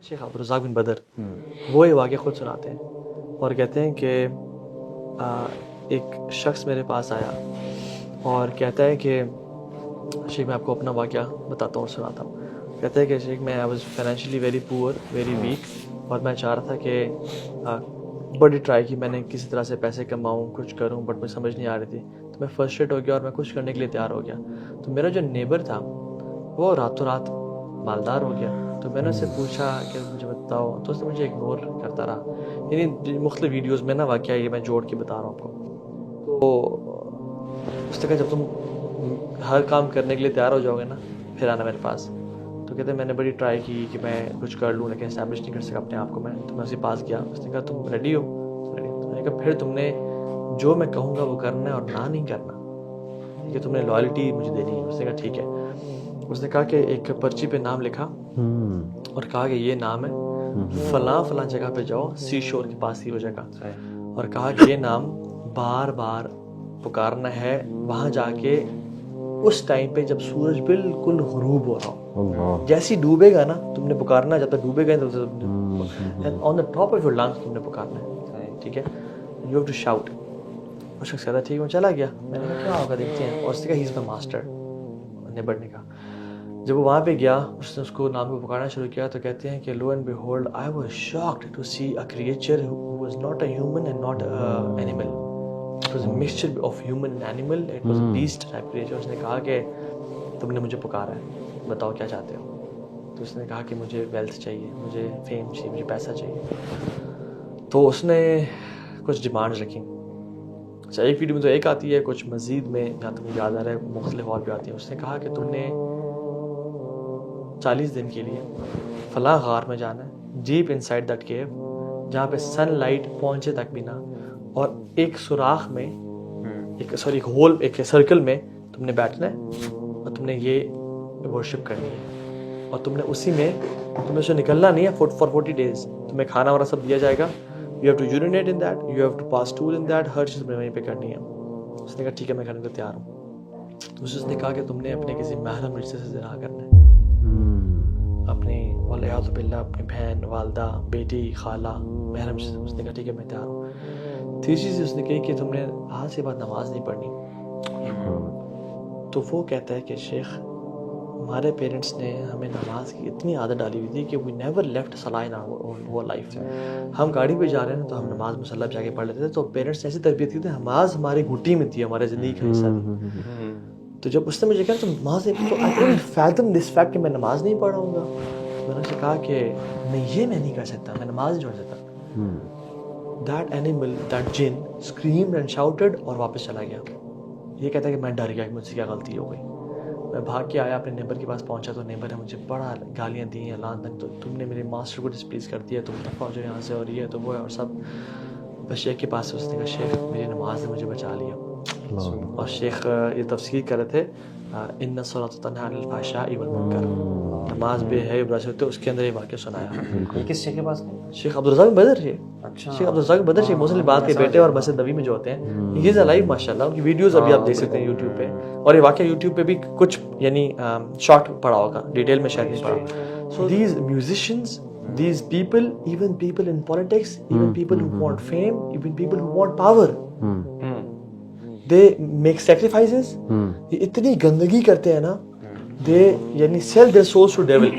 शेख अब्दुर्रज़ाक बिन बदर वो ये वाक़या ख़ुद सुनाते हैं और कहते हैं कि एक शख्स मेरे पास आया और कहता है कि शेख मैं आपको अपना वाक़या बताता हूँ और सुनाता हूँ. कहता है कि शेख मैं I was financially very poor, very weak, और मैं चाह रहा था कि बड़ी ट्राई की मैंने किसी तरह से पैसे कमाऊँ, कुछ करूँ, बट मुझे समझ नहीं आ रही थी. तो मैं फ्रस्ट्रेट हो गया और मैं कुछ करने के लिए तैयार हो गया. तो मेरा जो नेबर था वो रातों रात मालदार हो गया. तो मैंने उससे पूछा कि मुझे बताओ, तो उसने मुझे इग्नोर करता रहा. यानी मुख्तलिफ वीडियोज़ में ना वाक़या ये मैं जोड़ के बता रहा हूँ आपको. तो उसने कहा जब तुम हर काम करने के लिए तैयार हो जाओगे ना फिर आना मेरे पास. तो कहते मैंने बड़ी ट्राई की कि मैं कुछ कर लूँ लेकिन इस्टेब्लिश नहीं कर सका अपने आप को मैं. तो मैं उसके पास गया. उसने कहा तुम रेडी हो? रेडी. तो मैंने कहा फिर तुमने जो मैं कहूँगा वो करना है और ना नहीं करना, ठीक है? तुमने लॉयल्टी मुझे देनी है. उसने कहा ठीक है. उसने कहा कि एक पर्ची पे नाम लिखा और कहा कि ये नाम है, फलां फलां जगह पे जाओ, सी शोर के पास ही वो जगह, और कहा कि ये नाम बार बार पुकारना है वहाँ जाके उस टाइम पे जब सूरज बिल्कुल गुरूब हो रहा हो. जैसे डूबेगा ना तुमने पुकारना, जब तक डूबेगा and on the top of your lungs तुमने पुकारना है, ठीक है? You have to shout. वो शख्स कहता ठीक है, मैं चला गया. मैंने कहा क्या होगा देखते हैं. और उसने कहा he is my master. Neighbour ने कहा. जब वो वहाँ पे गया उसने उसको नाम को पुकारना शुरू किया तो कहते हैं कि lo and behold I was shocked to see a creature who was not a human and not an animal. It was a mixture of human and animal. It was a beast type creature. उसने कहा कि तुमने मुझे पुकारा है, बताओ क्या चाहते हो. तो उसने कहा कि मुझे वेल्थ चाहिए, मुझे फेम चाहिए, मुझे पैसा चाहिए. तो उसने कुछ डिमांड्स रखी. अच्छा, एक वीडियो में तो एक आती है, कुछ मज़ीद में जहाँ तक मुझे याद आ रहा है मुख्तलिफ और भी आती है. उसने कहा कि तुमने 40 दिन के लिए फलां गार में जाना है, डीप इनसाइड दैट केव, जहाँ पे सनलाइट पहुँचे तक भी ना, और एक सुराख में एक होल, एक सर्कल में तुमने बैठना है और तुमने ये वर्शिप करनी है. और तुमने उसी में तुम्हें से निकलना नहीं है फॉर 40 डेज. तुम्हें खाना वाना सब दिया जाएगा. You have to urinate in that, you have to pass stool in that. हर चीज़ तुम्हें वहीं पे करनी है. उसने कहा ठीक है मैं करने को तैयार हूँ. तो उसने कहा कि तुमने अपने किसी महरम रिश्ते से ज़िना करना है, अपनी वलियाज़ु बिल्लाह, अपनी बहन, वालदा, बेटी, खाला, महरम से. उसने कहा ठीक है मैं तैयार हूँ. तीसरी चीज़ उसने कही कि तुमने आज के बाद नमाज नहीं पढ़नी. तो वो कहता है कि शेख हमारे पेरेंट्स ने हमें नमाज की इतनी आदत डाली हुई थी कि वी नेवर लेफ्ट सलाह इन आवर लाइफ. हम गाड़ी पे जा रहे हैं तो हम नमाज मुसल्ला पे जाके पढ़ लेते थे. तो पेरेंट्स ने ऐसी तरबियत की थी, नमाज हमारी घुटी में थी, हमारे ज़िंदगी का हिस्सा थी. तो जब उसने मुझे कहा तुम नमाज नहीं, तो I couldn't fathom this fact कि मैं नमाज नहीं पढ़ाऊँगा. मैंने उससे कहा कि नहीं, ये मैं नहीं कर सकता, मैं नमाज नहीं पढ़ सकता. दैट एनिमल, दैट जिन स्क्रीम्ड एंड शाउटेड और वापस चला गया. ये कहता है कि मैं डर गया कि मुझसे क्या गलती हो गई. मैं भाग के आया, अपने नेबर के पास पहुंचा तो नेबर ने मुझे बड़ा गालियां दी हैं, लान तक, तो तुमने मेरे मास्टर को डिस्प्लीज कर दिया, तुम दफा हो जाओ यहाँ से, और ये तो वो है और सब. बस शेख के पास उसने कहा शेख मेरी नमाज ने मुझे बचा लिया. और शेख ये तफसीर कर रहे थे इन्ना सलात तन्हा अनिल फ़हशाई वल मुनकर, नमाज बेहया बुराई से, तो उसके अंदर ये वाक़या सुनाया. किस शेख के पास? शेख अब्दुर्रज़ाक बिन बदर है. अच्छा, शेख अब्दुर्रज़ाक बिन बदर शेख मुहसिन इबाद के बेटे और मस्जिद नबी में जो होते हैं, ये लाइव माशाल्लाह उनकी वीडियोस अभी आप देख सकते हैं यूट्यूब पे. और ये वाक़या यूट्यूब पे भी कुछ यानी शॉर्ट पड़ा होगा, डिटेल में शायद नहीं पड़ा. So these musicians, these people, even people in politics, even people who want fame, even people who want power, they make sacrifices. ये इतनी गंदगी करते हैं ना, they यानी sell their souls to devil.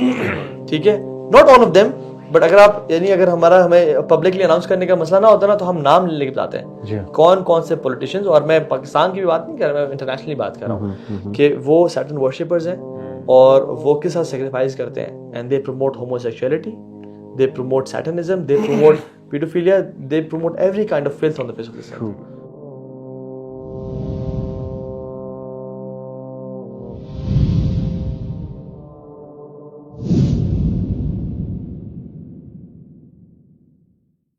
ठीक है, not all of them, but अगर आप यानी अगर हमें पब्लिकली अनाउंस करने का मसला ना होता ना तो हम नाम लेके बताते हैं कौन कौन से पॉलिटिशियंस. और मैं पाकिस्तान की भी बात नहीं कर रहा, मैं इंटरनेशनली बात कर रहा हूँ कि वो सर्टेन वर्शिपर्स हैं और वो किस साथ सेक्रीफाइस करते हैं. And they promote homosexuality, they promote satanism, they promote pedophilia, they promote every kind of filth on the face of this earth.